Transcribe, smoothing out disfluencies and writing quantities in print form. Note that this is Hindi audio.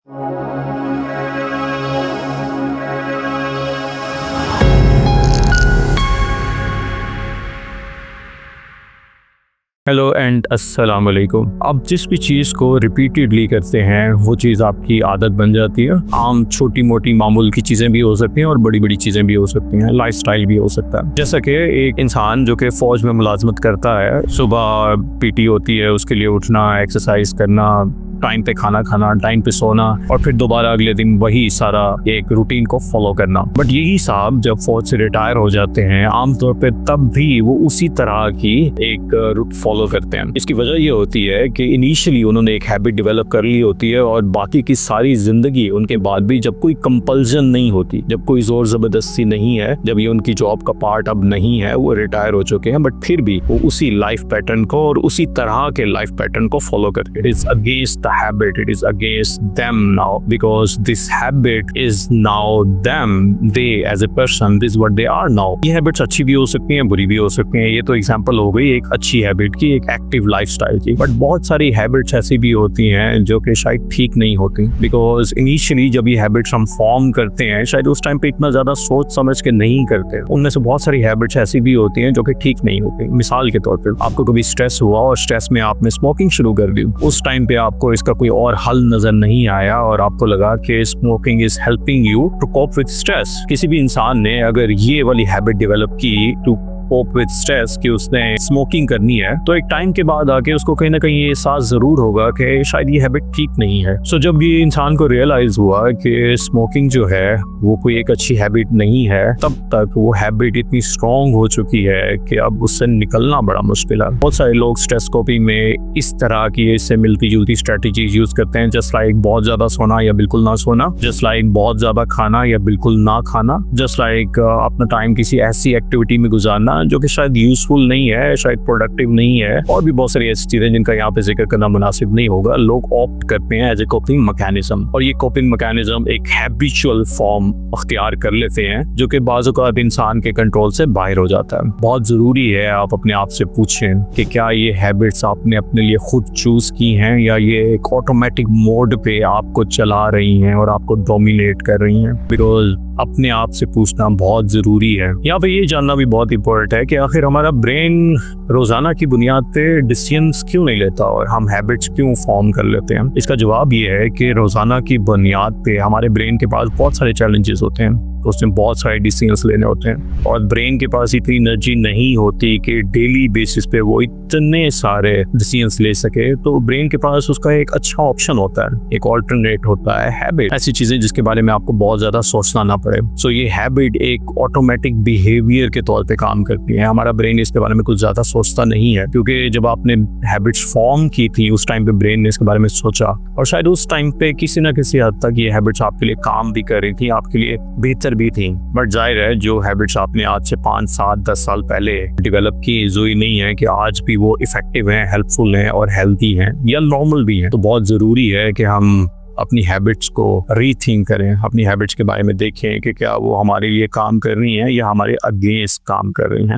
हेलो एंड अस्सलाम वालेकुम। आप जिस भी चीज़ को रिपीटेडली करते हैं वो चीज़ आपकी आदत बन जाती है। आम छोटी मोटी मामूल की चीज़ें भी हो सकती हैं और बड़ी बड़ी चीज़ें भी हो सकती हैं। लाइफस्टाइल भी हो सकता है। जैसा कि एक इंसान जो कि फ़ौज में मुलाजमत करता है, सुबह पीटी होती है, उसके लिए उठना, एक्सरसाइज करना, टाइम पे खाना खाना, टाइम पे सोना और फिर दोबारा अगले दिन वही सारा एक रूटीन को फॉलो करना। बट यही साहब जब फौज से रिटायर हो जाते हैं आमतौर पे तब भी वो उसी तरह की एक रूट फॉलो करते हैं। इसकी वजह ये होती है कि इनिशियली उन्होंने एक हैबिट डेवलप कर ली होती है और बाकी की सारी जिंदगी उनके बाद भी जब कोई कंपल्जन नहीं होती, जब कोई जोर जबरदस्ती नहीं है, जब ये उनकी जॉब का पार्ट अब नहीं है, वो रिटायर हो चुके हैं, बट फिर भी वो उसी लाइफ पैटर्न को और उसी तरह के लाइफ पैटर्न को फॉलो करते हैं। It is against the habit, it is against them now because this habit is now them, they as a person, this is what they are now। ये हैबिट्स अच्छी भी हो सकती हैं, बुरी भी हो सकती हैं। ये तो एग्जांपल हो गई एक अच्छी हैबिट की, एक एक्टिव लाइफस्टाइल की। बट बहुत सारी हैबिट्स ऐसी भी होती हैं जो कि शायद ठीक नहीं होती, बिकॉज इनिशियली जब ये हैबिट्स हम फॉर्म करते हैं शायद उस टाइम पे इतना ज्यादा सोच समझ के नहीं करते। उनमें से बहुत सारी हैबिट्स ऐसी भी होती हैं जो कि ठीक नहीं होती। मिसाल के तौर पर आपको कभी स्ट्रेस हुआ और स्ट्रेस में आपने स्मोकिंग शुरू कर दी। उस टाइम पे आपको इसका कोई और हल नजर नहीं आया और आपको लगा कि smoking is helping you to cope with stress. किसी भी इंसान ने अगर ये वाली हैबिट डेवलप की टू कोप विद स्ट्रेस कि उसने स्मोकिंग करनी है, तो एक टाइम के बाद आके उसको कहीं ना कहीं ये एहसास जरूर होगा कि शायद ये हैबिट ठीक नहीं है। सो जब ये इंसान को रियलाइज हुआ कि स्मोकिंग जो है वो कोई एक अच्छी हैबिट नहीं है, तब तक वो हैबिट इतनी स्ट्रॉन्ग हो चुकी है कि अब उससे निकलना बड़ा मुश्किल है। बहुत सारे लोग स्ट्रेस कोपिंग में इस तरह की इससे मिलती जुलती स्ट्रेटेजीज यूज करते हैं, जस्ट लाइक बहुत ज्यादा सोना या बिल्कुल ना सोना, जस्ट लाइक बहुत ज्यादा खाना या बिल्कुल ना खाना, जस्ट लाइक अपना टाइम किसी ऐसी एक्टिविटी में गुजारना जो कि शायद यूजफुल नहीं है, शायद प्रोडक्टिव नहीं है, और भी बहुत सारी ऐसी चीजें जिनका यहाँ पे जिक्र करना मुनासिब नहीं होगा। लोग ऑप्ट करते हैं एज ए कोपिंग मैकेनिज्म, और ये कोपिंग मैकेनिज्म एक हैबिचुअल फॉर्म अख्तियार कर लेते हैं जो कि बाज़ औक़ात इंसान के कंट्रोल से बाहर हो जाता है। बहुत जरूरी है आप अपने आप से पूछें कि क्या ये हैबिट्स आपने अपने लिए खुद चूज की हैं या ये एक ऑटोमेटिक मोड पे आपको चला रही हैं और आपको डोमिनेट कर रही हैं। बिकॉज अपने आप से पूछना बहुत ज़रूरी है। यहाँ पे ये जानना भी बहुत इंपॉर्टेंट है कि आखिर हमारा ब्रेन रोज़ाना की बुनियाद पे डिसीजंस क्यों नहीं लेता और हम हैबिट्स क्यों फॉर्म कर लेते हैं। इसका जवाब ये है कि रोज़ाना की बुनियाद पे हमारे ब्रेन के पास बहुत सारे चैलेंजेस होते हैं, तो उसमें बहुत सारे डिसीजंस लेने होते हैं और ब्रेन के पास इतनी एनर्जी नहीं होती कि डेली बेसिस पे वो इतने सारे डिसीजंस ले सके। तो ब्रेन के पास उसका एक अच्छा ऑप्शन होता है, एक ऑल्टरनेट होता है हैबिट, ऐसी चीज़ें जिसके बारे में आपको बहुत ज़्यादा सोचना ना पड़े। सो ये हैबिट एक ऑटोमेटिक बिहेवियर के तौर पे काम करती है। हमारा ब्रेन इसके बारे में कुछ ज़्यादा सोचता नहीं है, क्योंकि जब आपने हैबिट्स फॉर्म की थी उस टाइम पे ब्रेन ने इसके बारे में सोचा और शायद उस टाइम पे किसी ना किसी हद तक ये हैबिट्स आपके लिए काम भी कर रही थी, आपके लिए बेहतर भी थी। बट जाहिर है जो हैबिट्स आपने आज से 5, 7, 10 साल पहले डेवलप की, ज़रूरी नहीं है कि आज भी वो इफेक्टिव हैं, हेल्पफुल हैं और हेल्दी हैं या नॉर्मल भी हैं। तो बहुत ज़रूरी है कि हम अपनी हैबिट्स को रीथिंक करें, अपनी हैबिट्स के बारे में देखें कि क्या वो हमारे लिए काम कर रही हैं या हमारे अगेंस्ट काम कर रही हैं।